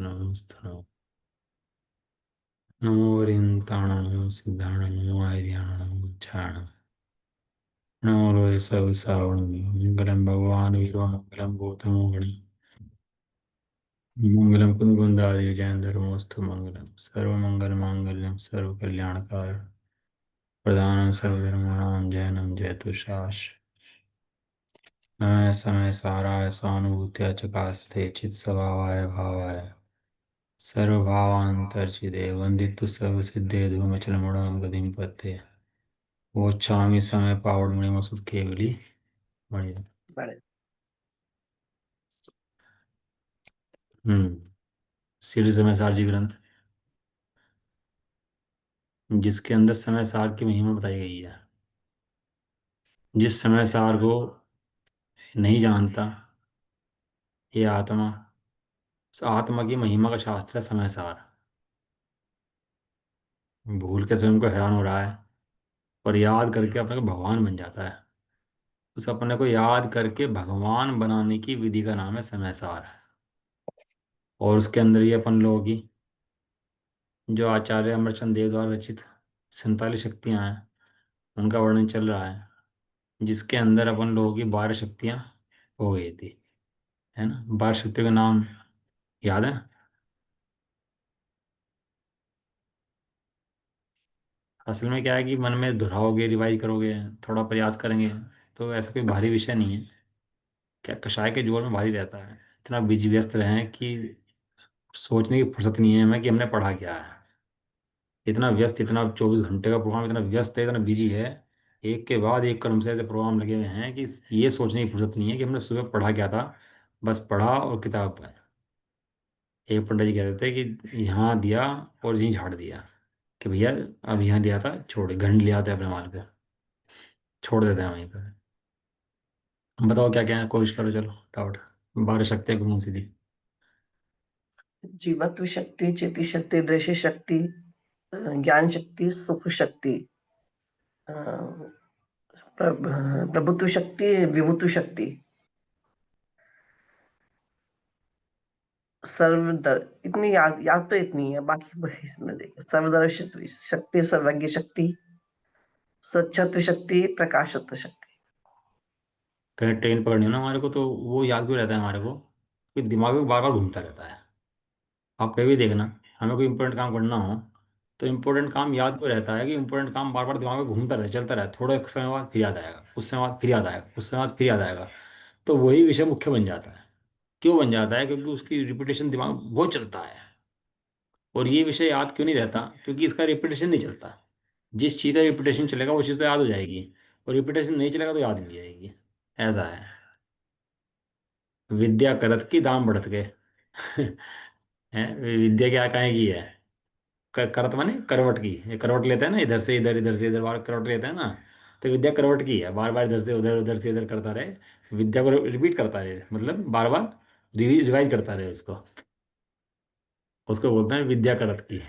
नमोस्तनोस्तनो नमो रिन्ताणं सिद्धाणं आर्याणं छाणं नमो रोय सवसावणं मङ्गलं भगवान् वीरो मङ्गलं गौतमो गणि मङ्गलं कुन्दकुन्दार्य जयन्धर्मोऽस्तु मङ्गलं सर्वमङ्गलमाङ्गल्यं सर्वकल्याणकारं प्रधानं सर्वधर्माणां जयनं जयतु शाश्वतं नमः समय साराय स्वानुभूत्या चकास्ते चित्स्वभावाय भावाय सर्वभावान्तर्चिदे वन्दितु सर्वसिद्धे धूमचलमुडां गतिं पत्ते वोच्छामि समय पावडमणिमसुत केवली मणि। बड़े श्री समय सार जी ग्रंथ जिसके अंदर समय सार की महिमा बताई गई है। जिस समय सार को नहीं जानता ये आत्मा, उस आत्मा की महिमा का शास्त्र है समय सार। भूल के स्वयं को हैरान हो रहा है और याद करके अपने को भगवान बन जाता है। उस अपने को याद करके भगवान बनाने की विधि का नाम है समय सार। और उसके अंदर ये अपन लोगों की जो आचार्य अमरचंद देव द्वारा रचित 47 शक्तियां हैं उनका वर्णन चल रहा है, जिसके अंदर अपन लोगों की 12 शक्तियां हो गई थी, है ना। 12 शक्तियों के नाम याद है? असल में क्या है कि मन में दोहराओगे, रिवाइज करोगे, थोड़ा प्रयास करेंगे तो ऐसा कोई भारी विषय नहीं है। क्या कषाय के जोर में भारी रहता है। इतना बिजी व्यस्त रहे हैं कि सोचने की फुर्सत नहीं है हमें कि हमने पढ़ा क्या है। इतना व्यस्त, इतना 24 घंटे का प्रोग्राम इतना व्यस्त है, इतना बिजी है। एक के बाद एक कर्म से ऐसे प्रोग्राम लगे हुए हैं कि ये सोचने की फुर्सत नहीं है कि हमने सुबह पढ़ा क्या था। बस पढ़ा और किताब पर। एक पंडित जी कहते थे कि यहाँ दिया और यहीं झाड़ दिया, कि भैया अब यहाँ लिया था छोड़, घंट ले आते हैं अपने माल पे, छोड़ देते हैं वहीं पर। बताओ क्या क्या है, कोशिश करो, चलो डाउट। 12 शक्तियाँ कौन सी थी? जीवत्व शक्ति, चिति शक्ति, दृश्य शक्ति, ज्ञान शक्ति, सुख शक्ति, अ, प्रभुत्व शक्ति, विभुत्व शक्ति, सर्वदर। इतनी याद तो इतनी है, बाकी इसमें देखो। सर्वदर्शी शक्ति, सर्वज्ञ शक्ति, स्वच्छत्व शक्ति, प्रकाशत्व शक्ति। कहीं ट्रेन पकड़नी हो ना हमारे को तो वो याद क्यों रहता है हमारे को कि दिमाग में बार बार घूमता रहता है। आप कभी भी देखना, हमें कोई इंपॉर्टेंट काम करना हो तो इंपॉर्टेंट काम याद क्यों रहता है कि इंपॉर्टेंट काम बार बार दिमाग में घूमता रहे, चलता रहे, थोड़े समय बाद फिर याद आएगा, उस समय बाद फिर याद आएगा, उस समय बाद फिर याद आएगा। तो वही विषय मुख्य बन जाता है। क्यों बन जाता है? क्योंकि उसकी रिपीटेशन दिमाग में बहुत चलता है। और ये विषय याद क्यों नहीं रहता? क्योंकि इसका रिपीटेशन नहीं चलता। जिस चीज़ का रिपीटेशन चलेगा वो चीज़ तो याद हो जाएगी, और रिपीटेशन नहीं चलेगा तो याद नहीं जाएगी। ऐसा है। विद्या करत की दाम बढ़त के है। विद्या क्या कहे की है? करत माने करवट की। ये करवट लेते हैं ना, इधर से इधर, इधर से इधर, बार करवट लेते हैं ना। तो विद्या करवट की है, बार बार इधर से उधर, उधर से इधर करता रहे, विद्या को रिपीट करता रहे, मतलब बार बार रिवाइज करता रहे उसको। उसको बोलते हैं विद्या करत की।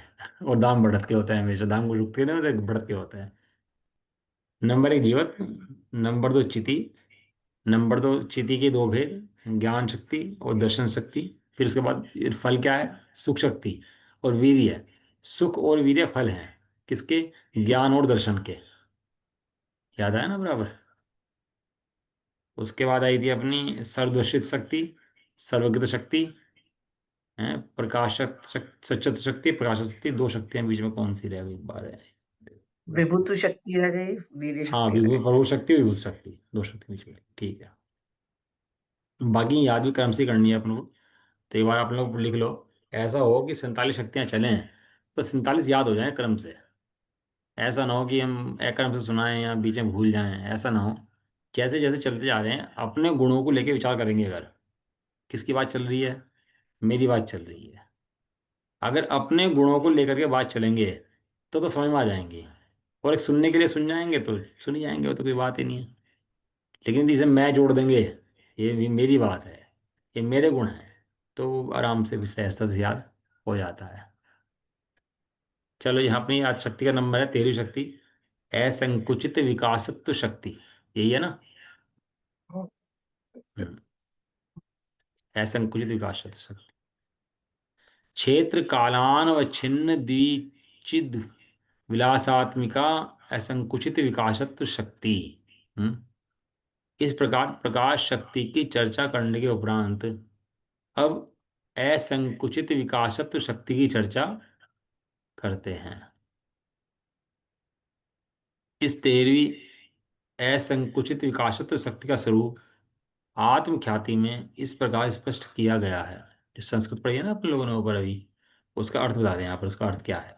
और दाम बढ़त के होते हैं, हमेशा दाम को रुकते नहीं होते, बढ़त के होते हैं। नंबर एक जीवत, नंबर दो चिति, नंबर दो चिति के दो भेद, ज्ञान शक्ति और दर्शन शक्ति। फिर उसके बाद फल क्या है? सुख शक्ति और वीर्य। सुख और वीर्य फल हैं किसके? ज्ञान और दर्शन के। याद आया ना बराबर? उसके बाद आई थी अपनी सर्वदर्शित शक्ति, सर्वज्ञ शक्ति, है प्रकाश सचत शक्ति, प्रकाश शक्ति। दो शक्तियां बीच में कौन सी रह गई? बार है। विभुत्व शक्ति रह गई, वीर्य हाँ, शक्ति रह विभू गई। प्रभु शक्ति, विभूत शक्ति, दो शक्ति बीच में, ठीक है। बाकी याद भी क्रम से करनी है अपन को। तो एक बार आप लोग लिख लो। ऐसा हो कि 47 शक्तियां चलें तो 47 याद हो जाए क्रम से। ऐसा ना हो कि हम एक क्रम से सुनाएं या बीच में भूल जाएं, ऐसा ना हो। जैसे जैसे चलते जा रहे हैं अपने गुणों को लेके विचार करेंगे। अगर किसकी बात चल रही है? मेरी बात चल रही है। अगर अपने गुणों को लेकर के बात चलेंगे तो समझ में आ जाएंगी। और एक सुनने के लिए सुन जाएंगे तो सुन ही जाएंगे, वो तो कोई बात ही नहीं है। लेकिन इसे मैं जोड़ देंगे, ये भी मेरी बात है, ये मेरे गुण हैं, तो आराम से भी सहजता से याद हो जाता है। चलो, यहाँ अपनी आज शक्ति का नंबर है 13वीं शक्ति, असंकुचित विकासत्व शक्ति। यही है ना? हम्म, असंकुचित विकासत्व शक्ति। क्षेत्र कालानवच्छिन्न द्विचिद विलासात्मिका असंकुचित विकासत्व शक्ति। हम्म। इस प्रकार प्रकाश शक्ति की चर्चा करने के उपरांत अब असंकुचित विकासत्व शक्ति की चर्चा करते हैं। इस 13वीं असंकुचित विकासत्व शक्ति का स्वरूप आत्मख्याति में इस प्रकार स्पष्ट किया गया है। जो संस्कृत पढ़ी है ना अपन लोगों ने ऊपर अभी, उसका अर्थ बता दें यहाँ पर, उसका अर्थ क्या है।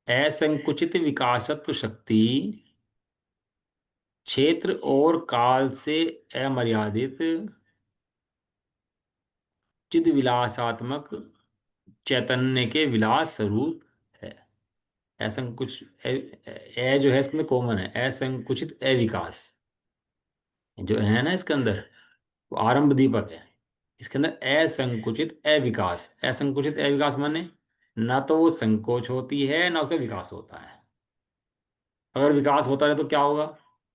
असंकुचित विकासत्व शक्ति क्षेत्र और काल से अमर्यादित चिद विलासात्मक चैतन्य के विलास स्वरूप है। असंकुच जो है इसमें कॉमन है, असंकुचित अविकास जो है ना इसके अंदर, वो आरंभ दीपक है। इसके अंदर असंकुचित अविकास, असंकुचित अविकास माने ना तो वो संकोच होती है ना उसका विकास होता है। अगर विकास होता है तो क्या होगा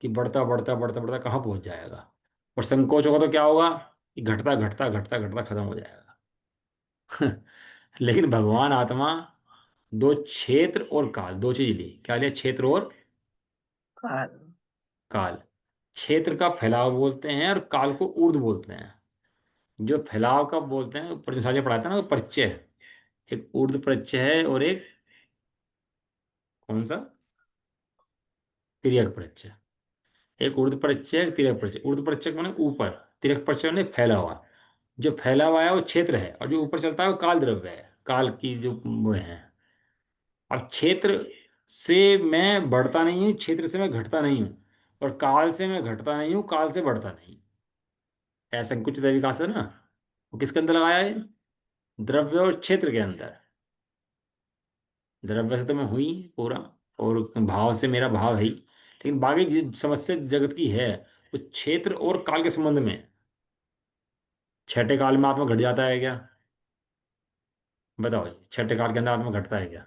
कि बढ़ता बढ़ता बढ़ता बढ़ता कहाँ पहुंच जाएगा, और संकोच होगा तो क्या होगा कि घटता घटता घटता घटता खत्म हो जाएगा। लेकिन भगवान आत्मा दो क्षेत्र और काल, दो चीज ली, क्या लिया, क्षेत्र और काल। काल। क्षेत्र का फैलाव बोलते हैं और काल को ऊर्ध्व बोलते हैं। जो फैलाव का बोलते हैं ऊपर जो साझा पढ़ाते हैं ना, वो परिचय, एक ऊर्ध्व परिचय है और एक कौन सा, तिर्यक परिचय। एक ऊर्ध्व परिचय, एक तिर्यक परिचय। ऊर्ध्व परिचय माने ऊपर, तिर्यक परिचय माने फैला हुआ। जो फैला हुआ है वो क्षेत्र है, और जो ऊपर चलता है वो काल द्रव्य है, काल की जो वो है। अब क्षेत्र से मैं बढ़ता नहीं हूँ, क्षेत्र से मैं घटता नहीं हूँ, और काल से मैं घटता नहीं हूँ, काल से बढ़ता नहीं। ऐसा कुछ विकास है ना, वो किसके अंदर लगाया है, द्रव्य और क्षेत्र के अंदर। द्रव्य से तो मैं हुई पूरा, और भाव से मेरा भाव है ही, लेकिन बाकी जिस समस्या जगत की है वो क्षेत्र और काल के संबंध में है। छठे काल में आत्मा घट जाता है क्या, बताओ जी, छठे काल के अंदर आत्मा घटता है क्या।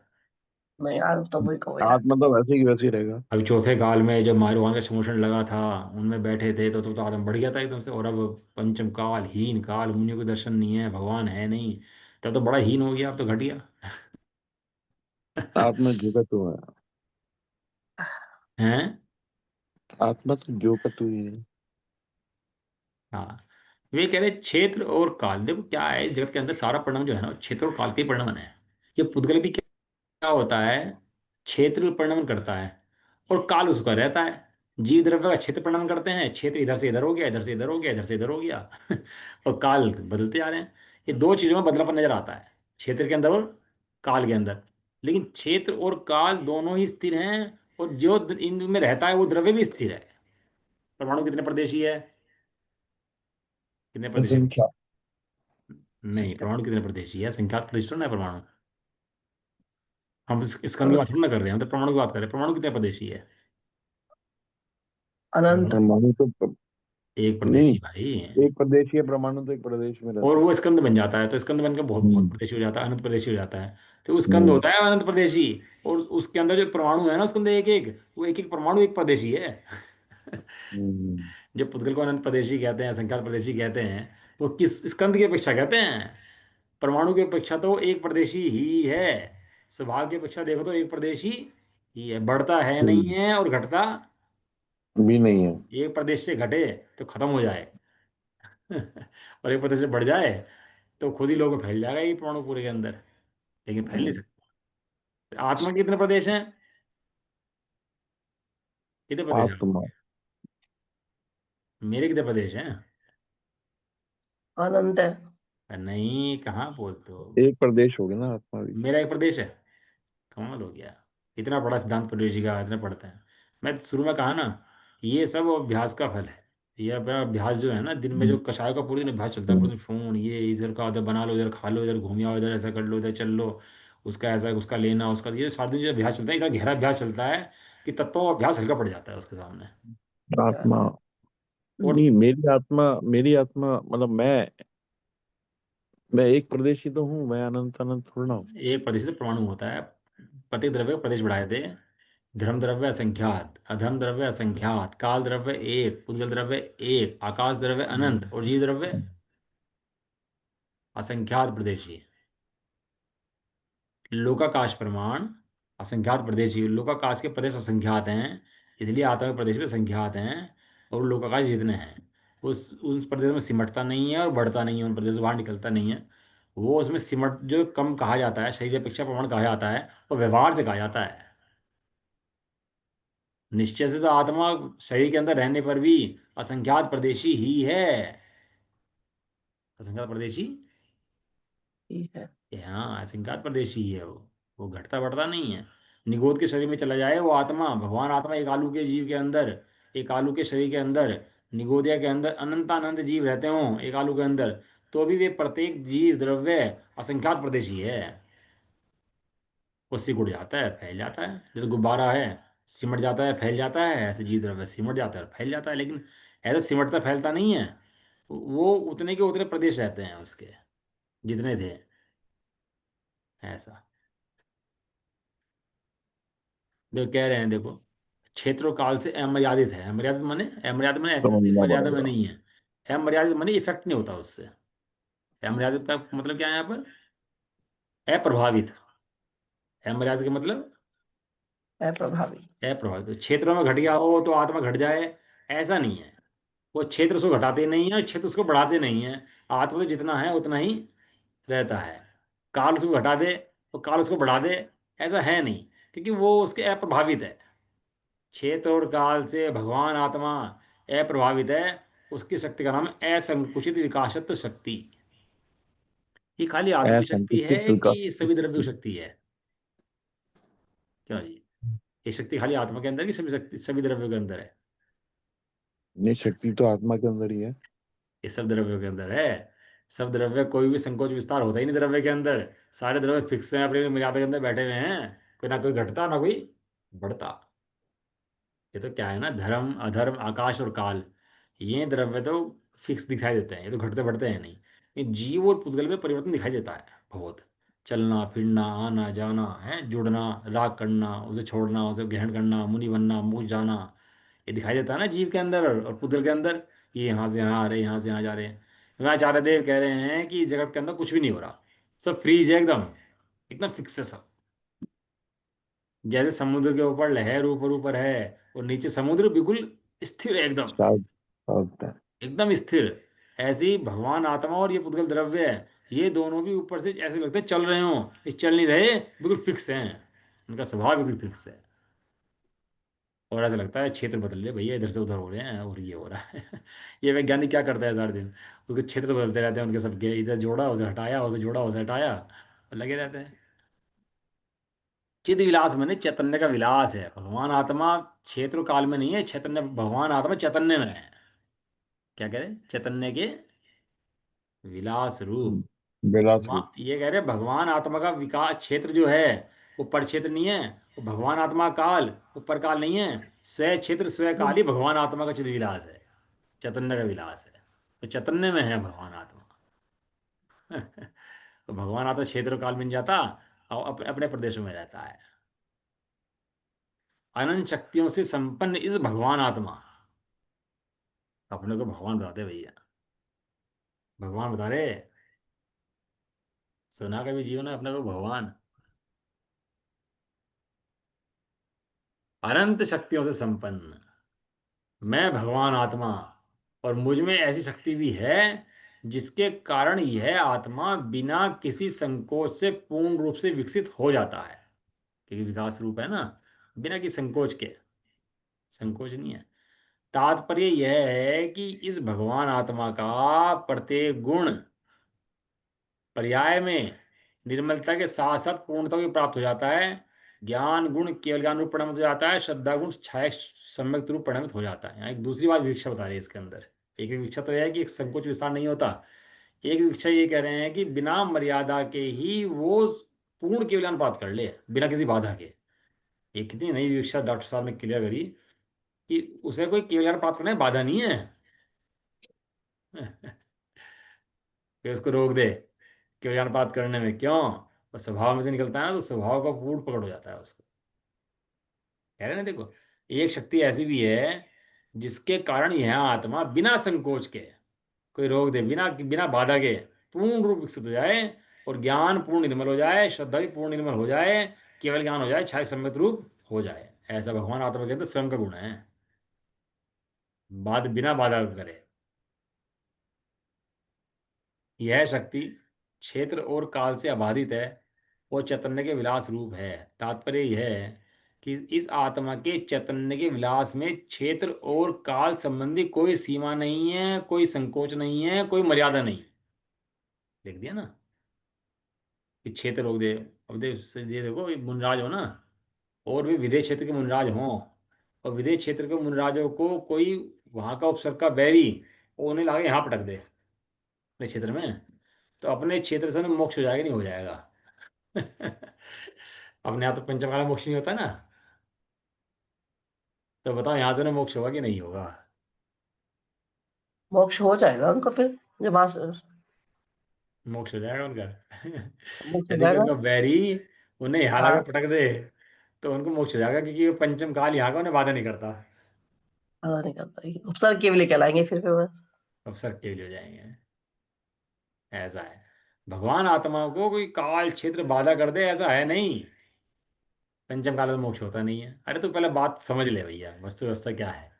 नहीं यार, तो वही को वही आत्मा रहता। तो वैसे ही वैसे ही रहेगा। अभी चौथे काल में जब मारूआन का समोषण लगा था, उनमें बैठे थे तो आदम बढ़ गया था एकदम से। और अब पंचम काल, हीन काल, मुनियों को दर्शन नहीं है, भगवान है नहीं, तब तो बड़ा हीन हो गया, अब तो घट गया। आत्मा जो का तू है। हैं। आत्मा तो जो का तू ही है। हाँ, वे कह रहे क्षेत्र और काल, देखो क्या है जगत के अंदर सारा परिणाम जो है ना वो क्षेत्र और काल के ही परिणाम है। ये पुद्गल भी क्या होता है, क्षेत्र परिणाम करता है और काल उसका रहता है। जीव द्रव्य का क्षेत्र परिणाम करते हैं, क्षेत्र इधर से इधर हो गया, इधर से इधर हो गया, इधर से इधर हो गया। और काल बदलते आ रहे हैं। ये दो चीजों में बदलापन नजर आता है, क्षेत्र के अंदर और काल के अंदर। लेकिन क्षेत्र और काल दोनों ही स्थिर हैं, और जो इनमें रहता है वो द्रव्य भी स्थिर है। परमाणु कितने प्रदेशी है, कितने प्रदेशी, असंख्या। नहीं संख्या। परमाणु कितने प्रदेशी है, संख्यात प्रदेश थोड़ा ना है परमाणु। हम इस स्कंद की बात थोड़ी ना कर रहे हैं, हम तो परमाणु की बात कर रहे हैं। परमाणु कितने प्रदेशी है, अनंत। परमाणु तो एक नहीं, प्रदेशी भाई। एक प्रदेश है परमाणु, तो एक प्रदेश में और रहता है। वो स्कंद बन जाता है, तो स्कंद बनकर बहुत बहुत हम्म। प्रदेशी हो जाता है, अनंत प्रदेशी हो जाता है। तो वो स्कंद हम्म। होता है अनंत प्रदेशी। और उसके अंदर जो परमाणु है ना उसके अंदर एक एक, वो एक एक परमाणु एक प्रदेशी है। हम्म। जो पुद्गल को अनंत प्रदेशी कहते हैं, संख्यात प्रदेशी कहते हैं, वो किस स्कंद की अपेक्षा कहते हैं, परमाणु की अपेक्षा तो एक प्रदेशी ही है। स्वभाव की अपेक्षा देखो तो एक प्रदेशी ही है, बढ़ता है नहीं हम्म। है और घटता, भी नहीं है। एक प्रदेश से घटे तो खत्म हो जाए। और एक प्रदेश से बढ़ जाए तो खुद ही लोगों में फैल जाएगा ये परमाणु पूरे के अंदर, लेकिन फैल नहीं हम्म। सकता। आत्मा के कितने प्रदेश हैं, कितने प्रदेश हैं आत्मा मेरे, कितने प्रदेश हैं। अनंत है। नहीं, कहाँ बोलते हो, एक प्रदेश हो गया ना आत्मा भी। मेरा एक प्रदेश है, कमाल हो गया। इतना बड़ा सिद्धांत प्रवेशी का इतना पढ़ते हैं। मैं शुरू में कहा ना, ये सब अभ्यास का फल है। ये अपना अभ्यास जो है ना, दिन में जो हम्म। कषाय का पूरे दिन अभ्यास चलता है, हम्म। पूरे दिन फोन ये इधर का उधर बना लो, इधर खा लो, इधर घूम आओ, इधर ऐसा कर लो, इधर चल लो, उसका ऐसा उसका लेना उसका, ये सारा दिन जो अभ्यास चलता है, इतना गहरा अभ्यास चलता है कि तत्वों का अभ्यास हल्का पड़ जाता है उसके सामने। आत्मा और नहीं, मेरी आत्मा मतलब मैं एक प्रदेश ही तो हूँ, मैं अनंत अनंत थोड़ा ना हूँ। एक प्रतिशत परमाणु होता है, प्रत्येक द्रव्य का प्रदेश बढ़ाए थे। धर्म द्रव्य असंख्यात, अधर्म द्रव्य असंख्यात, काल द्रव्य एक, पुद्गल द्रव्य एक, आकाश द्रव्य अनंत, और जीव द्रव्य असंख्यात प्रदेशी। लोकाकाश प्रमाण, असंख्यात प्रदेशी, लोकाकाश के प्रदेश असंख्यात हैं, इसलिए आत्मा के प्रदेश भी असंख्यात हैं। और लोकाकाश जितने हैं उस प्रदेश में सिमटता नहीं है और बढ़ता नहीं है, उन प्रदेश से बाहर निकलता नहीं है। वो उसमें सिमट जो कम कहा जाता है, शरीर अपेक्षा प्रमाण कहा जाता है, वो व्यवहार से कहा जाता है। निश्चय से तो आत्मा शरीर के अंदर रहने पर भी असंख्यात प्रदेशी ही है। असंख्यात प्रदेशी, ठीक है। हाँ असंख्यात प्रदेशी ही है वो घटता बढ़ता नहीं है। निगोद के शरीर में चला जाए वो आत्मा, भगवान आत्मा एक आलू के जीव के अंदर, एक आलू के शरीर के अंदर, निगोदिया के अंदर अनंत अनंत जीव रहते हों एक आलू के अंदर, तो भी वे प्रत्येक जीव द्रव्य असंख्यात प्रदेशी है। वो सिकुड़ जाता है, फैल जाता है, जैसे गुब्बारा है, सिमट जाता है फैल जाता है, ऐसे जीव द्रव्य सिमट जाता है और फैल जाता है, लेकिन ऐसा सिमटता फैलता नहीं है। वो उतने के उतने प्रदेश रहते हैं उसके, जितने थे, ऐसा। देखो कह रहे हैं, देखो क्षेत्र काल से अमर्यादित है। अमर्यादित माने ऐसे समझना मर्यादा में पड़ेगा। नहीं है। अमर्यादित माने इफेक्ट नहीं होता उससे। अमर्यादित का मतलब क्या है यहाँ पर? अप्रभावित। अमर्यादित का मतलब अप्रभावी। अप्रभावित। तो क्षेत्रों में घट गया हो तो आत्मा घट जाए, ऐसा नहीं है। वो क्षेत्र उसको घटाते नहीं है, क्षेत्र उसको बढ़ाते नहीं है। आत्मा तो जितना है उतना ही रहता है। काल उसको घटा दे तो काल उसको बढ़ा दे, ऐसा है नहीं, क्योंकि वो उसके अप्रभावित है। क्षेत्र और काल से भगवान आत्मा अप्रभावित है। उसकी शक्ति का नाम है असंकुचित विकासत्व शक्ति। ये खाली आत्मा की शक्ति असंकुचित है विकास कि सभी द्रव्यों शक्ति। की शक्ति है? क्यों जी? ये शक्ति खाली आत्मा के अंदर की सभी शक्ति सभी द्रव्यों के अंदर है? ये शक्ति तो आत्मा के अंदर ही है। ये सब द्रव्यों के अंदर है। सब द्रव्य, कोई भी संकोच विस्तार होता ही नहीं द्रव्य के अंदर। सारे द्रव्य फिक्स हैं, अपनी मर्यादा के अंदर बैठे हुए हैं। कोई ना कोई घटता ना कोई बढ़ता। ये तो क्या है ना, धर्म अधर्म आकाश और काल, ये द्रव्य तो फिक्स दिखाई देते हैं, ये तो घटते बढ़ते हैं नहीं। ये जीव और पुद्गल में परिवर्तन दिखाई देता है बहुत। चलना फिरना, आना जाना है, जुड़ना, राग करना, उसे छोड़ना, उसे ग्रहण करना, मुनि बनना, मुझ जाना, ये दिखाई देता है ना जीव के अंदर और पुद्गल के अंदर। ये यहाँ से यहाँ आ रहे, यहाँ से यहाँ जा रहे हैं। मैं आचार्य देव कह रहे हैं कि जगत के अंदर कुछ भी नहीं हो रहा, सब फ्रीज है एकदम, एकदम फिक्स है सब। जैसे समुद्र के ऊपर लहर ऊपर ऊपर है और नीचे समुद्र बिल्कुल स्थिर है एकदम, शायद शायद एकदम स्थिर। ऐसे ही भगवान आत्मा और ये पुद्गल द्रव्य है, ये दोनों भी ऊपर से ऐसे लगते हैं चल रहे हों, ये चल नहीं रहे, बिल्कुल फिक्स हैं। उनका स्वभाव बिल्कुल फिक्स है। और ऐसा लगता है क्षेत्र बदल रहे भैया, इधर से उधर हो रहे हैं और ये हो रहा है। ये वैज्ञानिक क्या करता है सारे दिन? उसके क्षेत्र बदलते रहते हैं उनके सबके, इधर जोड़ा उधर हटाया, उधर जोड़ा उधर हटाया, और लगे रहते हैं। चिद विलास मैंने चैतन्य का विलास है। भगवान आत्मा क्षेत्र काल में नहीं है, चैतन्य, भगवान आत्मा चैतन्य में है। क्या कह रहे हैं? चैतन्य के विलास रूप। विलास रूप। ये कह रहे हैं भगवान आत्मा का विकास क्षेत्र जो है वो पर क्षेत्र नहीं है। वो भगवान आत्मा काल, ऊपर काल नहीं है। स्व क्षेत्र स्व काल ही भगवान आत्मा का चिद विलास है, चैतन्य का विलास है। तो चैतन्य में है भगवान आत्मा। तो भगवान आत्मा क्षेत्र काल में नहीं जाता और अपने प्रदेशों में रहता है। अनंत शक्तियों से संपन्न इस भगवान आत्मा, अपने को भगवान बताते भैया, भगवान बता रहे। सुना कभी जीवन में अपने को भगवान? अनंत शक्तियों से संपन्न मैं भगवान आत्मा, और मुझ में ऐसी शक्ति भी है जिसके कारण यह आत्मा बिना किसी संकोच से पूर्ण रूप से विकसित हो जाता है। क्योंकि विकास रूप है ना, बिना किसी संकोच के। संकोच नहीं है। तात्पर्य यह है कि इस भगवान आत्मा का प्रत्येक गुण पर्याय में निर्मलता के साथ साथ पूर्णता को प्राप्त हो जाता है। ज्ञान गुण केवल ज्ञान रूप परिणमित हो जाता है, श्रद्धा गुण छाया सम्यक रूप परिणमित हो जाता है। यहाँ एक दूसरी बात विवक्षा बता रही है इसके अंदर। एक विवक्षा तो यह है कि एक संकोच विस्तार नहीं होता। एक विवक्षा ये कह रहे हैं कि बिना मर्यादा के ही वो पूर्ण केवल ज्ञान प्राप्त कर ले, बिना किसी बाधा के। एक कितनी नई विवक्षा डॉक्टर साहब ने क्लियर करी कि उसे कोई केवल ज्ञान प्राप्त करने में बाधा नहीं है। कि उसको रोक दे केवल ज्ञान प्राप्त करने में, क्यों? वो स्वभाव में से निकलता है ना, तो स्वभाव का पूर्ण पकड़ हो जाता है उसको। कह रहे हैं ना, देखो एक शक्ति ऐसी भी है जिसके कारण यह आत्मा बिना संकोच के, कोई रोक दे, बिना बिना बाधा के पूर्ण रूप विकसित हो जाए, और ज्ञान पूर्ण निर्मल हो जाए, श्रद्धा भी पूर्ण निर्मल हो जाए, केवल ज्ञान हो जाए, छाय सम्यक रूप हो जाए। ऐसा भगवान आत्मा के अंदर स्वयं का गुण है। बिना बाधा करे यह शक्ति क्षेत्र और काल से अबाधित है और चैतन्य के विलास रूप है। तात्पर्य यह है कि इस आत्मा के चैतन्य के विलास में क्षेत्र और काल संबंधी कोई सीमा नहीं है, कोई संकोच नहीं है, कोई मर्यादा नहीं। लिख दिया ना कि क्षेत्र रोक दे। अब ये देखो, ये मुनराज हो ना, और भी विदेश क्षेत्र के मुनराज हों, और विदेश क्षेत्र के मुनराजों को कोई वहां का उपसर्ग का बैरी वो उन्हें लाके यहाँ पटक दे अपने क्षेत्र में, तो अपने क्षेत्र से उन्हें मोक्ष हो जाएगा, नहीं हो जाएगा? अपने यहाँ तो पंचकाला मोक्ष नहीं होता ना, तो बताओ यहाँ से उन्हें मोक्ष होगा कि नहीं होगा? मोक्ष हो जाएगा उनका फिर, जब मोक्ष हो जाएगा उनका। मोक्ष हो यदि कि जाएगा। उनका बैरी उन्हें यहाँ लाके हाँ, पटक दे तो उनको मोक्ष हो जाएगा, क्योंकि वो पंचम काल यहाँ का उन्हें बाधा नहीं करता। पता नहीं करता, ये उपसर्ग केवल कहलाएंगे फिर बस। अवसर के लिए हो जाएंगे। ऐसा है, भगवान आत्माओं को कोई काल क्षेत्र बाधा कर दे ऐसा है नहीं। पंचम काल में मोक्ष होता नहीं है। अरे तो पहले बात समझ ले भैया, वस्तु व्यवस्था क्या है।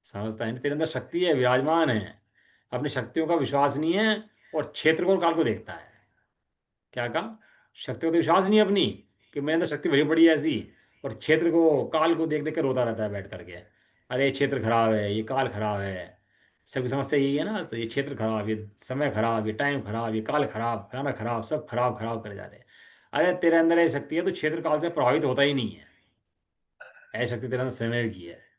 समझता है ना? तेरे अंदर शक्ति है, विराजमान है, अपनी शक्तियों का विश्वास नहीं है, और क्षेत्र को और काल को देखता है। क्या कहा? शक्ति को तो विश्वास नहीं है अपनी, कि मेरे अंदर शक्ति भरी पड़ी है ऐसी, और क्षेत्र को काल को देख देख कर रोता रहता है बैठ करके। अरे ये क्षेत्र खराब है, ये काल खराब है। सबकी समस्या यही है ना, तो ये क्षेत्र खराब, ये समय खराब, ये टाइम खराब, ये काल खराब, फलाना खराब, सब खराब खराब करे जा रहे हैं। अरे तेरे अंदर ये शक्ति है तो क्षेत्र काल से प्रभावित होता ही नहीं है। ऐसी शक्ति तेरे अंदर समय की है।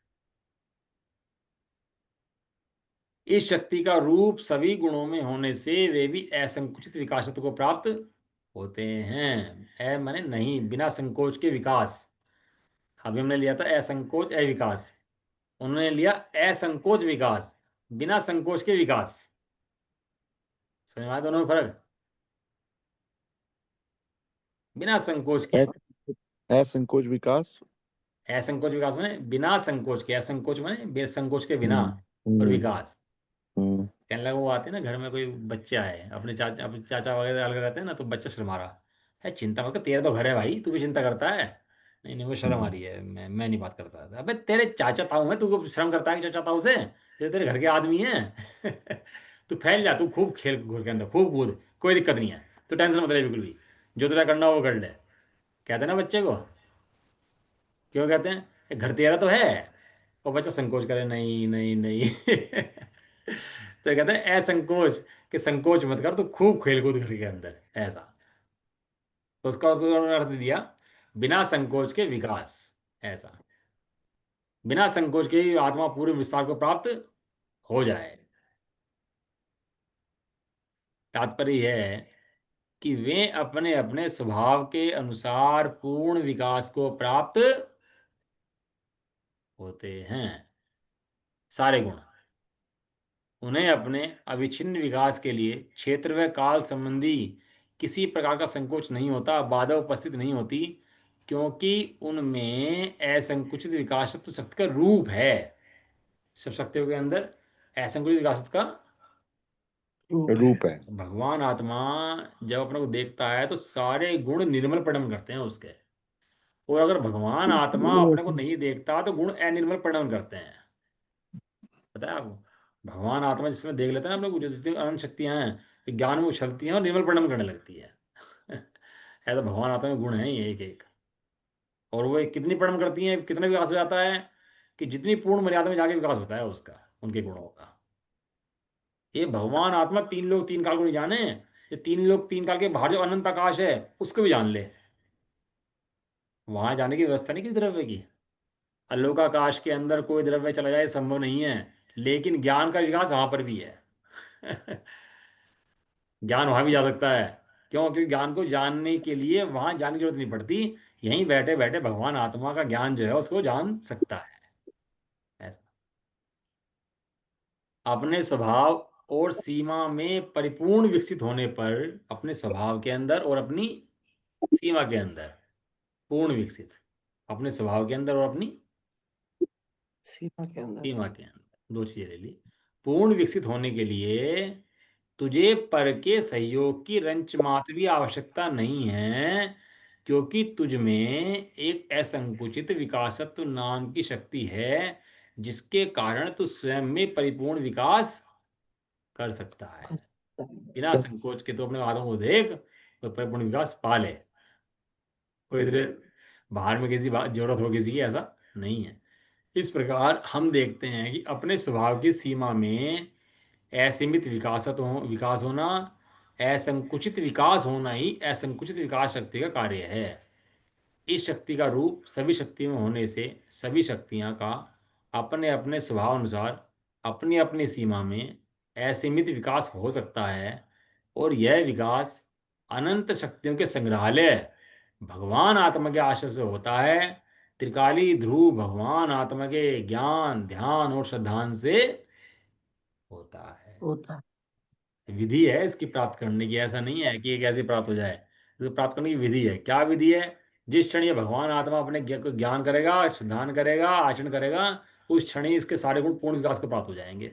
इस शक्ति का रूप सभी गुणों में होने से वे भी असंकुचित विकासत्व को प्राप्त होते हैं। माने नहीं, बिना संकोच के विकास। अभी हमने लिया था असंकोच अविकास, उन्होंने लिया असंकोच विकास, बिना संकोच के विकास। समझ में आया दोनों में फर्क? बिना संकोच के। असंकोच विकास। असंकोच विकास माने बिना संकोच के, असंकोच माने संकोच के बिना, हम्म। और हम्म। विकास। हम्म। कहने लगा, वो आते हैं ना घर में कोई बच्चे आए, अपने चाचा वगैरह अलग रहते हैं ना, तो बच्चा शर्मा रहा है, चिंता मत कर, तेरा तो घर है भाई, तू भी चिंता करता है? नहीं नहीं, वो शर्म आ रही है, मैं नहीं बात करता। अबे तेरे चाचा ताऊ है, तू शर्म करता है कि चाचा ताऊ से? ये तेरे घर के आदमी है। तू फैल जा, तू खूब खेल घर के अंदर, खूब कूद, कोई दिक्कत नहीं है, तो टेंशन मत ले बिल्कुल भी, जो तुझे करना हो वो कर ले। कहते हैं ना बच्चे को, क्यों कहते हैं? "ये घर तेरा तो है", और बच्चा संकोच करे, नहीं नहीं नहीं। तो ये कहते हैं असंकोच, कि संकोच मत कर, तो खूब खेल कूद घर के अंदर, ऐसा। तो उसका तो उन्होंने अर्थ दिया बिना संकोच के विकास। ऐसा, बिना संकोच के ही आत्मा पूरे विस्तार को प्राप्त हो जाए। तात्पर्य यह है कि वे अपने अपने स्वभाव के अनुसार पूर्ण विकास को प्राप्त होते हैं। सारे गुण उन्हें अपने अविच्छिन्न विकास के लिए क्षेत्र व काल संबंधी किसी प्रकार का संकोच नहीं होता, बाधा उपस्थित नहीं होती, क्योंकि उनमें असंकुचित विकासत्व शक्ति का रूप है। सब शक्तियों के अंदर असंकुचित विकासत्व का रूप है। रूप है। भगवान आत्मा जब अपने को देखता है तो सारे गुण निर्मल परिणम करते हैं उसके। और अगर भगवान आत्मा अपने को नहीं देखता तो गुण अनिर्मल परिणम करते हैं। पता है आपको? भगवान आत्मा जिसमें देख लेते हैं ना हम लोग, जो जितनी अनंत शक्तियां हैं, ये ज्ञान में उछलती हैं और निर्मल परिणाम करने लगती है। ऐसा भगवान आत्मा में गुण है ये एक एक। और वो कितनी परिणाम करती हैं, कितना विकास हो जाता है, कि जितनी पूर्ण मर्यादा में जाके विकास होता है उसका, उनके गुणों का। ये भगवान आत्मा तीन लोग तीन काल को नहीं जाने, ये तीन लोग तीन काल के बाहर जो अनंत आकाश है उसको भी जान ले। वहां जाने की व्यवस्था नहीं किसी द्रव्य की। आलोकाकाश के अंदर कोई द्रव्य चला जाए संभव नहीं है, लेकिन ज्ञान का विकास वहां पर भी है। ज्ञान वहां भी जा सकता है। क्यों? क्योंकि ज्ञान को जानने के लिए वहां जाने की जरूरत नहीं पड़ती, यहीं बैठे बैठे भगवान आत्मा का ज्ञान जो है उसको जान सकता है। ऐसा अपने स्वभाव और सीमा में परिपूर्ण विकसित होने पर, अपने स्वभाव के अंदर और अपनी सीमा के अंदर पूर्ण विकसित, अपने स्वभाव के अंदर और अपनी सीमा के अंदर। सीमा के अंदर, दो चीजें ले ली। पूर्ण विकसित होने के लिए तुझे पर के सहयोग की रंच मात्र भी आवश्यकता नहीं है, क्योंकि तुझ में एक असंकुचित विकासत्व नाम की शक्ति है, जिसके कारण तू स्वयं में परिपूर्ण विकास कर सकता है। बिना संकोच के तो अपने हाथों को देख तो परिपूर्ण विकास पा ले। कोई तेरे बाहर में किसी बात जरूरत हो किसी की, ऐसा नहीं है। इस प्रकार हम देखते हैं कि अपने स्वभाव की सीमा में असीमित विकास होना, असंकुचित विकास होना ही असंकुचित विकास शक्ति का कार्य है। इस शक्ति का रूप सभी शक्तियों में होने से सभी शक्तियां का अपने अपने स्वभाव अनुसार अपनी अपनी सीमा में असीमित विकास हो सकता है, और यह विकास अनंत शक्तियों के संग्रहालय भगवान आत्मा के आश्रय से होता है। त्रिकाली ध्रुव भगवान आत्मा के ज्ञान ध्यान और श्रद्धान से होता है। होता है। विधि है इसकी प्राप्त करने की, ऐसा नहीं है कि ये कैसे प्राप्त हो जाए। इसको प्राप्त करने की विधि है। क्या विधि है? जिस क्षण ये भगवान आत्मा अपने को ज्ञान करेगा, ध्यान करेगा, आचरण करेगा, उस क्षण ही इसके सारे गुण पूर्ण विकास को प्राप्त हो जाएंगे।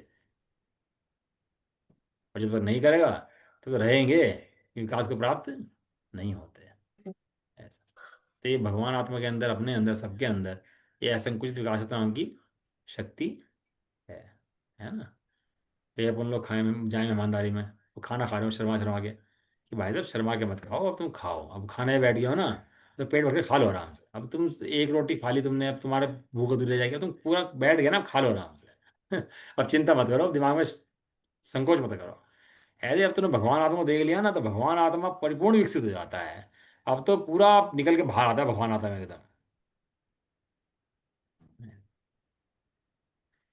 और जब तक नहीं करेगा तो रहेंगे, विकास को प्राप्त नहीं होते। ऐसा। तो ये भगवान आत्मा के अंदर, अपने अंदर, सबके अंदर ये असंकुचित विकास नाम की शक्ति है ना। तो ये अपन लोग खाए जाए मेहमानदारी में, वो खाना खा रहे हो शर्मा शर्मा के, कि भाई साहब शर्मा के मत खाओ, अब तुम खाओ, अब खाने बैठ गए हो ना, तो पेट भर के खा लो आराम से। अब तुम एक रोटी खा ली तुमने, अब तुम्हारे भूख दूर जाएगी, तुम पूरा बैठ गए ना, अब खा लो आराम से। अब चिंता मत करो, दिमाग में संकोच मत करो। ऐसे अब तुमने भगवान आत्मा को देख लिया ना, तो भगवान आत्मा परिपूर्ण विकसित हो जाता है। अब तो पूरा निकल के बाहर आता है भगवान आत्मा में एकदम।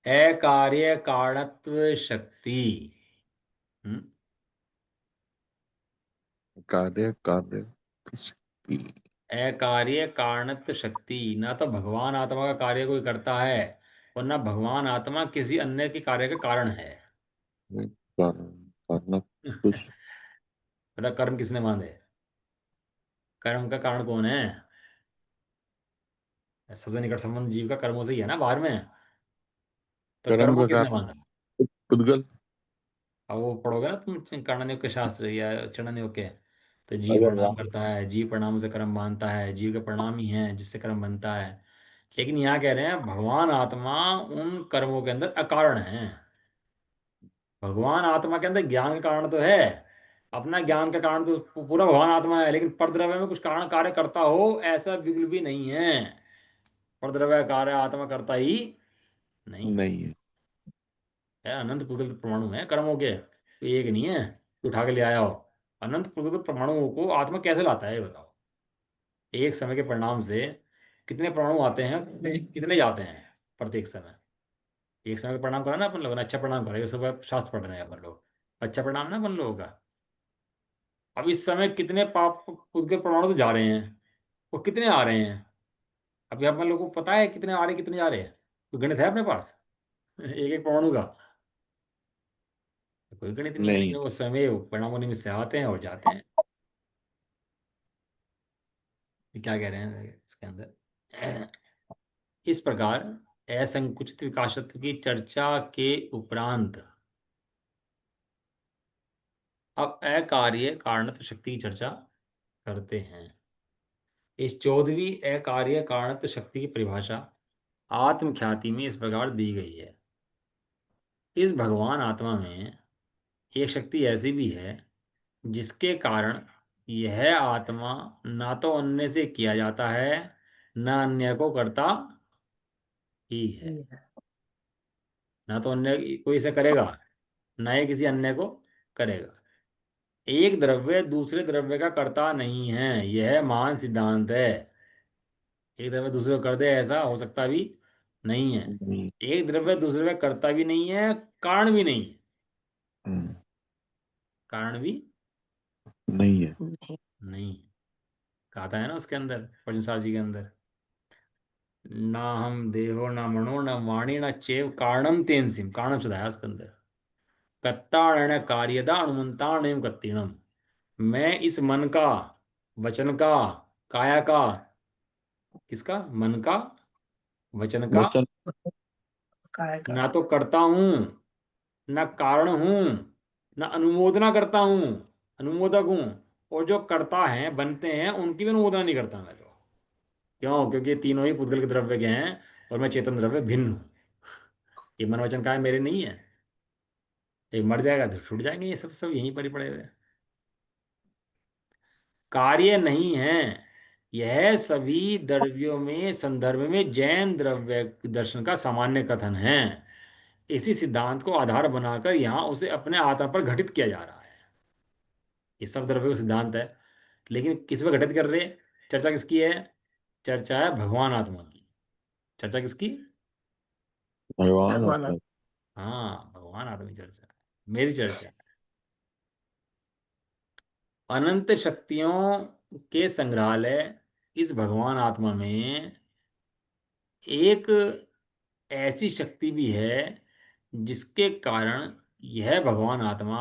अकार्य कारणत्व शक्ति। हम्म। कार्य कार्य शक्ति। अकार्य कारणत्व शक्ति, ना तो भगवान आत्मा का कार्य कोई करता है, और ना भगवान आत्मा किसी अन्य के कार्य का कारण है। कारण कारण कुछ मतलब कर्म किसने बांधे? कर्म का कारण कौन है? सबसे निकट संबंध जीव का कर्मों से ही है ना, बाहर में। तो कर्म कर्म को का किसने कारण बांधा? पुद्गल। अब वो पढ़ोगे ना तुम कांडन्यों के शास्त्र या चरणन्यों के, तो जीव अगर प्रणाम राम करता है, जीव प्रणाम से कर्म बांधता है, जीव के प्रणाम ही है जिससे कर्म बनता है। लेकिन यहाँ कह रहे हैं भगवान आत्मा उन कर्मों के अंदर अकारण है। भगवान आत्मा के अंदर ज्ञान का कारण तो है, अपना ज्ञान का कारण तो पूरा भगवान आत्मा है, लेकिन परद्रव्य में कुछ कारण कार्य करता हो ऐसा बिल्कुल भी नहीं है। परद्रव्य कार्य आत्मा करता ही नहीं नहीं है। है। अनंत प्रकृति परमाणु है कर्मों के, तो एक नहीं है कि उठा के ले आया हो। अनंत प्रकृति परमाणुओं को आत्मा कैसे लाता है ये बताओ। एक समय के परिणाम से कितने परमाणु आते हैं, कितने कितने जाते हैं प्रत्येक समय। एक समय का परिणाम करा ना अपन लोगों ने, अच्छा परिणाम करा, ये सब शास्त्र पढ़ रहे हैं अपन लोग। अच्छा परिणाम ना अपन लोगों का। अब इस समय कितने पाप उनके परमाणु तो जा रहे हैं, वो कितने आ रहे हैं? अभी अपन लोगों को पता है कितने आ रहे हैं कितने जा रहे हैं? कोई गणित है अपने पास? एक एक परमाणु का कोई गणित नहीं है, नहीं। लेकिन वो समय वो परिणामों निमित्त से आते हैं और जाते हैं। ये क्या कह रहे हैं इसके अंदर? इस प्रकार असंकुचित विकासत्व की चर्चा के उपरांत अब अकार्य कारणत्व शक्ति की चर्चा करते हैं। इस 14वीं अकार्य कारणत्व शक्ति की परिभाषा आत्मख्याति में इस प्रकार दी गई है। इस भगवान आत्मा में एक शक्ति ऐसी भी है जिसके कारण यह आत्मा ना तो अन्य से किया जाता है, ना अन्य को करता ही है। ये है। ना तो अन्य कोई इसे करेगा, ना ही किसी अन्य को करेगा। एक द्रव्य दूसरे द्रव्य का कर्ता नहीं है, यह महान सिद्धांत है। एक द्रव्य दूसरे को कर दे ऐसा हो सकता भी नहीं है। नहीं। एक द्रव्य दूसरे का कर्ता भी नहीं है, कारण भी नहीं है। हम्म, कारण भी नहीं है। नहीं। नहीं। कहा था है ना उसके अंदर, पद्मसार जी के अंदर, ना हम देहो ना मनो ना वाणी ना चेव कारणम तेनसिम, कारणम सुधाया उसके अंदर। कत्तारण कार्यदा अनुमंताण कत्तीणम। मैं इस मन का, वचन का, काया का, किसका? मन का, वचन का, वचन। काय का। ना तो करता हूं, ना कारण हूं, ना अनुमोदना करता हूँ, अनुमोदक हूँ, और जो करता है बनते हैं उनकी भी अनुमोदना नहीं करता मैं तो। क्यों? क्योंकि ये तीनों ही पुद्गल के द्रव्य के हैं और मैं चेतन द्रव्य भिन्न हूँ। ये मन वचन काय मेरे नहीं है। एक मर जाएगा तो छूट जाएंगे, ये सब सब यहीं पर ही पड़े हुए हैं। कार्य नहीं है, यह सभी द्रव्यों में संदर्भ में जैन द्रव्य दर्शन का सामान्य कथन है। इसी सिद्धांत को आधार बनाकर यहाँ उसे अपने आत्मा पर घटित किया जा रहा है। ये सब द्रव्य का सिद्धांत है, लेकिन किस पर घटित कर रहे हैं? चर्चा किसकी है? चर्चा है भगवान आत्मा की। चर्चा किसकी? भगवान भगवान। आत्मा। हाँ, भगवान आत्मा की चर्चा है, मेरी चर्चा है। अनंत शक्तियों के संग्रहालय इस भगवान आत्मा में एक ऐसी शक्ति भी है जिसके कारण यह भगवान आत्मा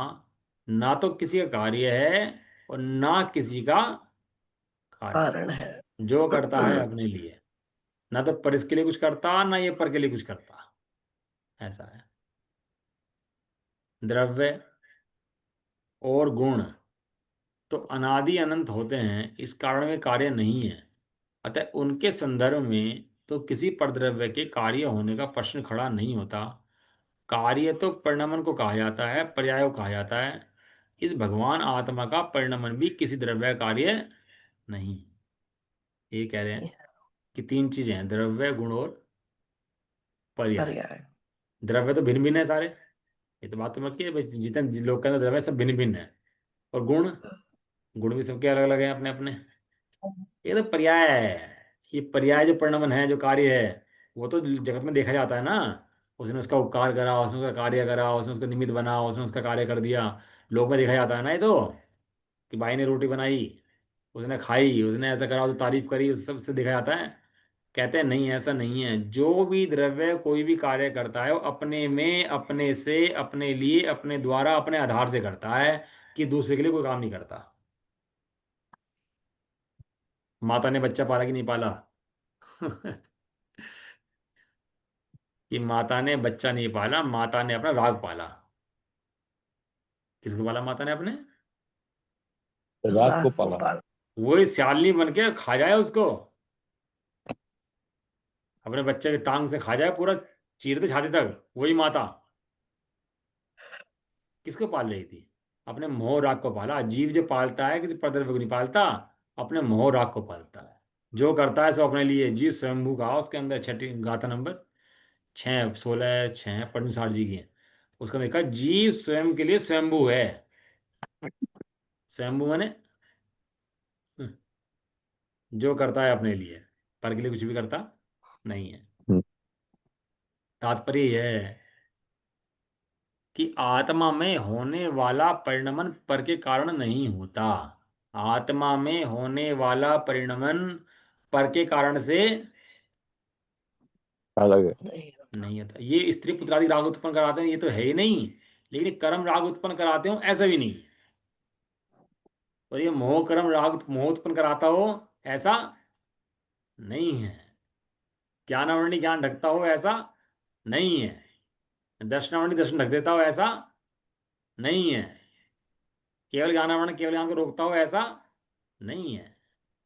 ना तो किसी का कार्य है और ना किसी का कारण, कारण है। जो करता है अपने लिए। ना तो पर इसके लिए कुछ करता, ना ये पर के लिए कुछ करता। ऐसा है। द्रव्य और गुण तो अनादि अनंत होते हैं, इस कारण वे कार्य नहीं है। अतः उनके संदर्भ में तो किसी परद्रव्य के कार्य होने का प्रश्न खड़ा नहीं होता। कार्य तो परिणमन को कहा जाता है, पर्याय को कहा जाता है। इस भगवान आत्मा का परिणमन भी किसी द्रव्य का कार्य नहीं। ये कह रहे हैं कि तीन चीजें हैं, द्रव्य, गुण और पर्याय। पर्याय। द्रव्य तो भिन्न भिन्न है सारे, ये तो बात तो मत की भाई, जितने लोग कहते हैं द्रव्य सब भिन्न भिन्न है। और गुण, गुण भी सबके अलग अलग हैं अपने अपने। ये तो पर्याय है। ये पर्याय जो परिणमन है, जो कार्य है, वो तो जगत में देखा जाता है ना। उसने उसका उपकार करा, उसने उसका कार्य करा, उसने उसका निमित्त बना, उसने उसका कार्य कर दिया। लोक में देखा जाता है ना ये तो, कि भाई ने रोटी बनाई, उसने खाई, उसने ऐसा करा, उसने तारीफ करी, उस सबसे देखा जाता है। कहते हैं नहीं, ऐसा नहीं है। जो भी द्रव्य कोई भी कार्य करता है वो अपने में, अपने से, अपने लिए, अपने द्वारा, अपने आधार से करता है, कि दूसरे के लिए कोई काम नहीं करता। माता ने बच्चा पाला कि नहीं पाला? कि माता ने बच्चा नहीं पाला, माता ने अपना राग पाला। किसको पाला माता ने अपने? रात को राग पाला। गोपाल। वही सियालनी बन के खा जाए उसको, अपने बच्चे की टांग से खा जाए पूरा, चीरते छाती तक, वही माता किसको पाल रही थी? अपने मोह राग को पाला। जीव जो पालता है किसी परद्रव्य को नहीं पालता, अपने मोह राग को पालता है। जो करता है सो अपने लिए। जीव स्वयंभू कहा उसके अंदर, छठी गाथा नंबर 6, 16, 6 परमिसार जी की है। उसका देखा जीव स्वयं के लिए स्वयंभू है। स्वयंभू माने जो करता है अपने लिए, पर के लिए कुछ भी करता नहीं है। हम्म, तात्पर्य यह है कि आत्मा में होने वाला परिणमन पर के कारण नहीं होता। आत्मा में होने वाला परिणमन पर के कारण से अलग है। नहीं। नहीं होता। ये स्त्री पुत्रादि राग उत्पन्न कराते हैं, ये तो है ही नहीं। लेकिन ये कर्म राग उत्पन्न कराते हो, ऐसा भी नहीं। और ये मोह कर्म राग मोह उत्पन्न कराता हो, ऐसा नहीं है। ज्ञानावरणी ज्ञान ढकता हो, ऐसा नहीं है। दर्शनावरणी दर्शन ढक देता हो, ऐसा नहीं है। केवल ज्ञानावरण केवल ज्ञान को रोकता हो, ऐसा नहीं है।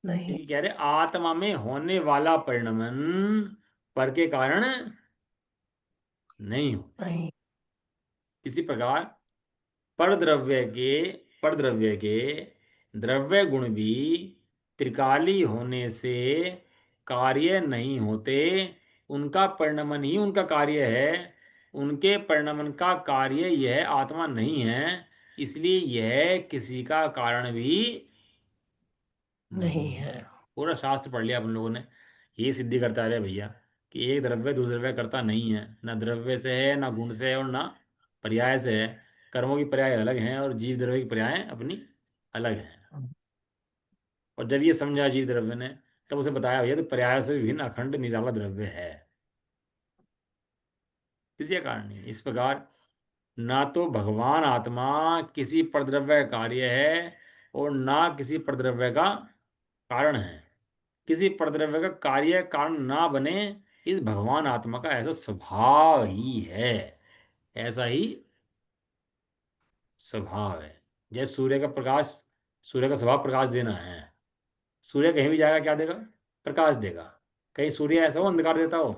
नहीं। क्योंकि कह रहे आत्मा में होने वाला परिणमन पर के कारण नहीं होता। नहीं। इसी प्रकार परद्रव्य के परद्रव्य के द्रव्य गुण भी त्रिकाली होने से कार्य नहीं होते। उनका परिणमन ही उनका कार्य है। उनके परिणमन का कार्य यह आत्मा नहीं है। इसलिए यह किसी का कारण भी नहीं नहीं है। है। पूरा शास्त्र पढ़ लिया अपन लोगों ने, ये सिद्धि करता रहे भैया कि एक द्रव्य दूसरे द्रव्य करता नहीं है। ना द्रव्य से है, ना गुण से है, और ना पर्याय से है। कर्मों की पर्याय अलग हैं और जीव द्रव्य की पर्याय अपनी अलग हैं। और जब ये समझा जीव द्रव्य ने, तब उसे बताया भैया तो पर्याय से विभिन्न अखंड निराला द्रव्य है, किसी का कारण नहीं। इस प्रकार ना तो भगवान आत्मा किसी परद्रव्य का कार्य है और ना किसी परद्रव्य का कारण है। किसी परद्रव्य का कार्य कारण ना बने, इस भगवान आत्मा का ऐसा स्वभाव ही है। ऐसा ही स्वभाव है। जैसे सूर्य का प्रकाश, सूर्य का स्वभाव प्रकाश देना है। सूर्य कहीं भी जाएगा क्या देगा? प्रकाश देगा। कहीं सूर्य ऐसा हो अंधकार देता हो?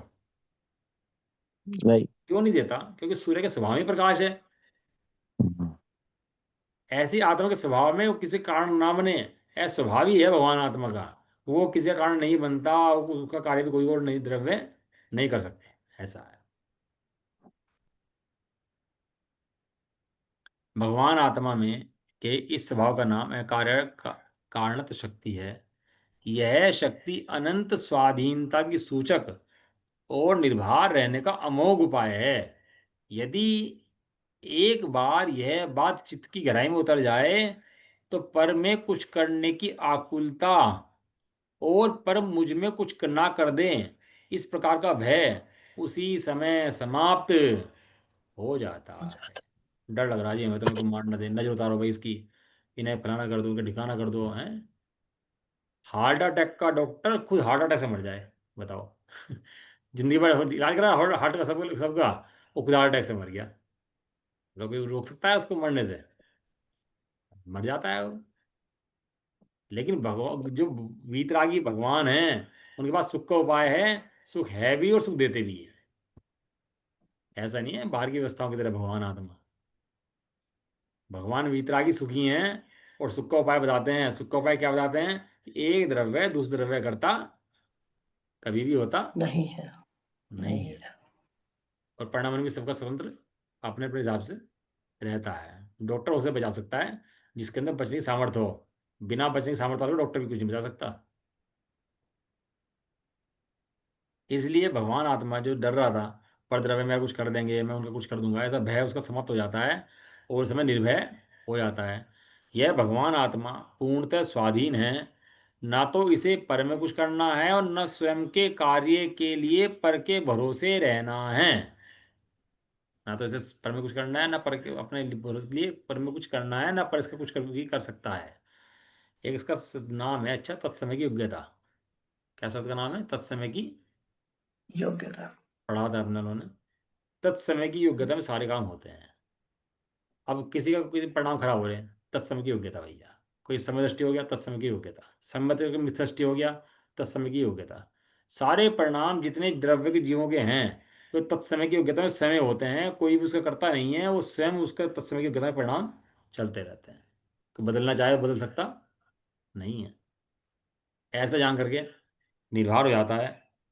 नहीं। क्यों नहीं देता? क्योंकि सूर्य के स्वभाव में प्रकाश है। ऐसी आत्मा के स्वभाव में वो किसी कारण ना बने, ऐसा स्वभाव ही है भगवान आत्मा का। वो किसी का कारण नहीं बनता, उसका कार्य भी कोई और नहीं द्रव्य नहीं कर सकते, ऐसा है। भगवान आत्मा में के इस स्वभाव का नाम है कार्य का कारणत शक्ति है। यह शक्ति अनंत स्वाधीनता की सूचक और निर्भर रहने का अमोघ उपाय है। यदि एक बार यह बात चित्त की गहराई में उतर जाए तो पर में कुछ करने की आकुलता और पर मुझ में कुछ ना कर दें इस प्रकार का भय उसी समय समाप्त हो जाता है। डर लग रहा है जी हमें तो, मेरे को मार ना दे, नजर उतारो भाई इसकी, इन्हें फलाना कर दो कि ठिकाना कर दो हैं। हार्ट अटैक का डॉक्टर खुद हार्ट अटैक से मर जाए, बताओ। जिंदगी भर इलाज करा हार्ट हार्ट का, सब सबका, वो खुद हार्ट अटैक से मर गया। कोई रोक सकता है उसको मरने से? मर जाता है वो। लेकिन भगवान जो वीतरागी भगवान है, उनके पास सुख का उपाय है। सुख है भी और सुख देते भी है। ऐसा नहीं है बाहर की व्यवस्थाओं की तरह भगवान आत्मा। भगवान वीतरागी सुखी हैं और सुख का उपाय बताते हैं। सुख का उपाय क्या बताते हैं? कि एक द्रव्य दूसरे द्रव्य करता कभी भी होता नहीं है। नहीं नहीं है। है। और परिणाम भी सबका स्वतंत्र अपने अपने हिसाब से रहता है। डॉक्टर उसे बचा सकता है जिसके अंदर बचने की सामर्थ्य हो। बिना बचने की सामर्थ्य वाले डॉक्टर भी कुछ नहीं बचा सकता। इसलिए भगवान आत्मा जो डर रहा था परद्रव्य मेरा कुछ कर देंगे, मैं उनका कुछ कर दूंगा, ऐसा भय उसका समाप्त हो जाता है और उस समय निर्भय हो जाता है। यह भगवान आत्मा पूर्णतः स्वाधीन है। ना तो इसे पर में कुछ करना है और न स्वयं के कार्य के लिए पर के भरोसे रहना है। ना तो इसे पर में कुछ करना है, ना पर के अपने भरोसे के लिए पर में कुछ करना है, ना पर इसका कुछ कर सकता है। एक इसका नाम है अच्छा, तत्समय की योग्यता। क्या शब्द का नाम है? तत्समय की। योग्यता। पढ़ा था अपने उन्होंने। तत्समय की योग्यता में सारे काम होते हैं। अब किसी का कोई परिणाम खराब हो रहे हैं, तत्समय की योग्यता भैया। कोई समय दृष्टि हो गया, तत्समय की योग्यता। सम्मति दृष्टि हो गया, तत्समय की योग्यता। सारे परिणाम जितने द्रव्य के जीवों के हैं तो तत्समय की योग्यता में समय होते हैं। कोई भी उसका करता नहीं है, वो स्वयं उसका तत्समय की योग्यता में परिणाम चलते रहते हैं। तो बदलना चाहे तो बदल सकता नहीं है। ऐसा जान करके निर्भर हो जाता है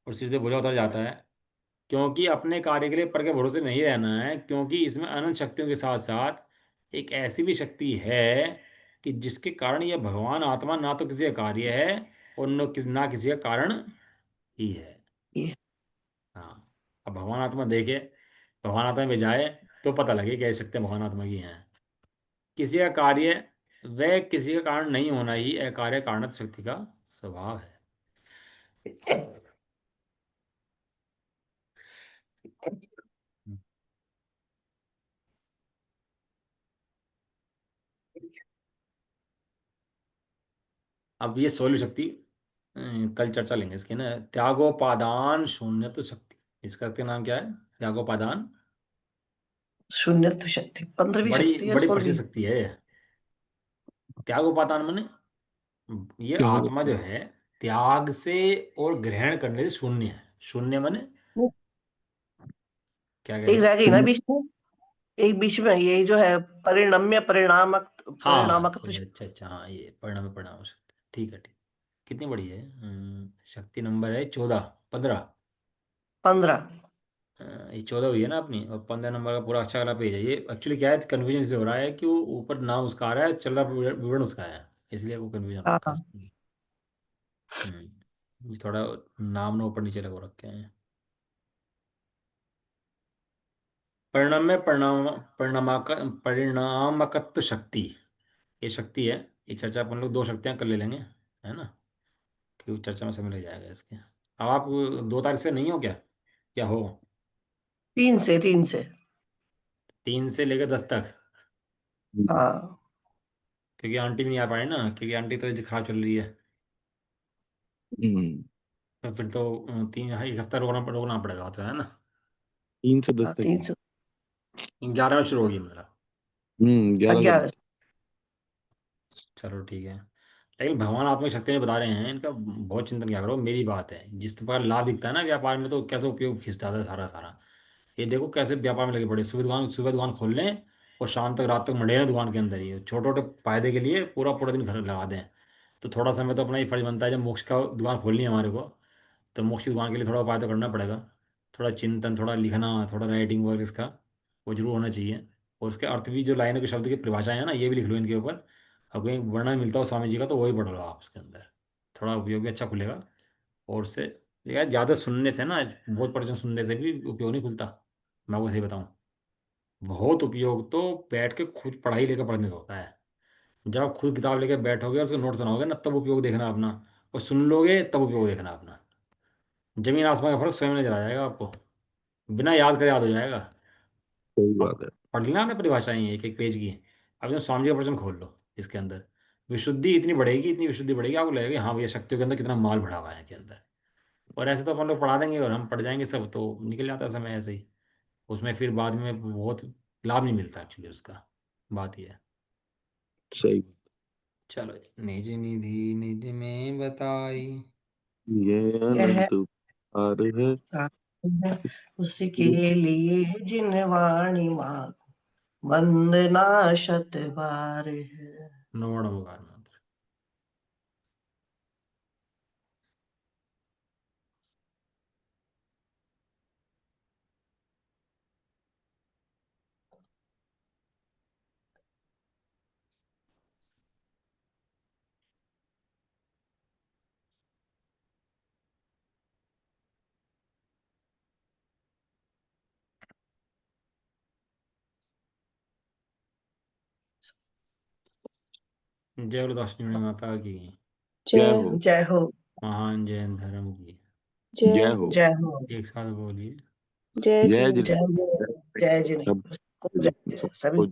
और सिर से बोझा उतर जाता है। क्योंकि अपने कार्य के लिए पर के भरोसे नहीं रहना है, क्योंकि इसमें अनंत शक्तियों के साथ साथ एक ऐसी भी शक्ति है कि जिसके कारण यह भगवान आत्मा ना तो किसी का कार्य है और ना किसी का कारण ही है। ये हाँ। अब भगवान आत्मा देखे, भगवान आत्मा में जाए तो पता लगे कि ऐसी शक्तियाँ भगवान आत्मा की हैं। किसी का कार्य वह किसी का कारण नहीं होना ही अकार्य कारणत शक्ति का स्वभाव है। अब ये सोलह शक्ति कल चर्चा लेंगे इसकी ना। त्यागोपादान शून्य तो शक्ति, इसका के नाम क्या है? त्यागोपादान। शून्यत्व शक्ति 15वीं बड़ी शक्ति या बड़ी प्रसिद्ध 16वीं? शक्ति है। त्यागोपादान माने ये क्या आत्मा होता जो है? है त्याग से और ग्रहण करने से शून्य है। शून्य माने क्या कह एक रहे हो? रह गई ना बीच में। एक बीच में ये जो है परिणम्य परिणामक हाँ परिणामक सॉरी, अच्छा अच्छा, हाँ ये परिणाम में परिणाम हो सकता है। ठीक है ठीक। कितनी बड़ी है? शक्ति नंबर है 14 15। 15। ये 14 हुई है ना अपनी, और 15 नंबर का पूरा अच्छा वाला पेज है ये। एक्चुअली क्या है, कन्फ्यूजन इसलिए हो रहा है कि वो ऊपर नाम उसका आ रहा है, चल रहा विवरण उसका है, इसलिए वो कन्फ्यूजन हो रखा है हाँ। इसमें। ये थोड़ा नाम ना ऊपर नीचे लगा रखे हैं। परिणाम में परिणामकत्व शक्ति, ये शक्ति है। ये चर्चा अपन लोग दो शक्तियां कर ले लेंगे, है ना, क्योंकि चर्चा में समय लग जाएगा इसके। अब आप 2 तारीख से नहीं हो क्या? क्या हो? 3 से 3 से। 3 से लेकर 10 तक? हाँ। क्योंकि आंटी भी नहीं आ पाई ना, क्योंकि आंटी तो खराब चल रही है। हम्म। तो फिर तो 1 हफ्ता रोकना पड़ेगा तो, है ना। 3 से 10 हाँ तक तीन है। से 11 में शुरू होगी मतलब। ग्यारह 11। शब्द। चलो ठीक है। लेकिन भगवान आत्मिक शक्ति ने बता रहे हैं, इनका बहुत चिंतन क्या करो, मेरी बात है। जिस प्रकार लाभ दिखता है ना व्यापार में, तो कैसे उपयोग खिंचता है सारा सारा। ये देखो कैसे व्यापार में लगे पड़े, सुबह दुकान खोल लें और शाम तक रात तक मंडे रहें दुकान के अंदर ही, छोटे छोटे फायदे के लिए पूरा पूरा दिन घर लगा दें। तो थोड़ा समय तो अपना ही फर्ज बनता है, जब मोक्ष का दुकान खोलनी है हमारे को, तो मोक्ष की दुकान के लिए थोड़ा उपाय तो करना पड़ेगा। थोड़ा चिंतन, थोड़ा लिखना, थोड़ा राइटिंग वर्क इसका वो जरूर होना चाहिए। और उसके अर्थ भी, जो लाइनों के शब्द की परिभाषाएं हैं ना, ये भी लिख लो इनके ऊपर। अब कहीं वर्णन मिलता हो स्वामी जी का तो वही पढ़ लो आप उसके अंदर, थोड़ा उपयोग भी अच्छा खुलेगा। और उससे यार ज़्यादा सुनने से ना, बहुत प्रवचन सुनने से भी उपयोग नहीं खुलता। मैं आपको सही बताऊं, बहुत उपयोग तो बैठ के खुद पढ़ाई लेकर पढ़ने से होता है। जब आप खुद किताब लेकर बैठोगे और उसको नोट्स बनाओगे ना, तब उपयोग देखना अपना। और सुन लोगे तब उपयोग देखना अपना। जमीन आसमान का फर्क स्वयं नजर आ जाएगा आपको, बिना याद करे याद हो जाएगा। सही अब बात है। पढ़ लेना आपने परिभाषाएं एक एक पेज की। अब जब स्वामी जी का प्रवचन खोल लो, इसके अंदर विशुद्धि इतनी बढ़ेगी, इतनी विशुद्धि बढ़ेगी, आपको लगेगा कि हाँ भैया शक्तियों के अंदर कितना माल भरा हुआ है के अंदर। और ऐसे तो अपन लोग पढ़ा देंगे और हम पढ़ जाएंगे सब, तो निकल जाता है समय ऐसे ही। उसमें फिर बाद में बहुत लाभ नहीं मिलता एक्चुअली उसका। बात ये है। सही। चलो जी। निज निधि निज में बताई। ये यह अनंत पार है। है उसके लिए जिन वाणी माँ वंदना शत बार है। नोड मुकार मंत्र। जय वरदाष्टमी माता की। जय जय हो। जय हो। महान जैन धर्म की। जय जय हो। हो। जय हो। एक साथ बोलिए। जय जय जिनेन्द्र। जय हो। जय जिनेन्द्र। सबको जय जिनेन्द्र। सभी को।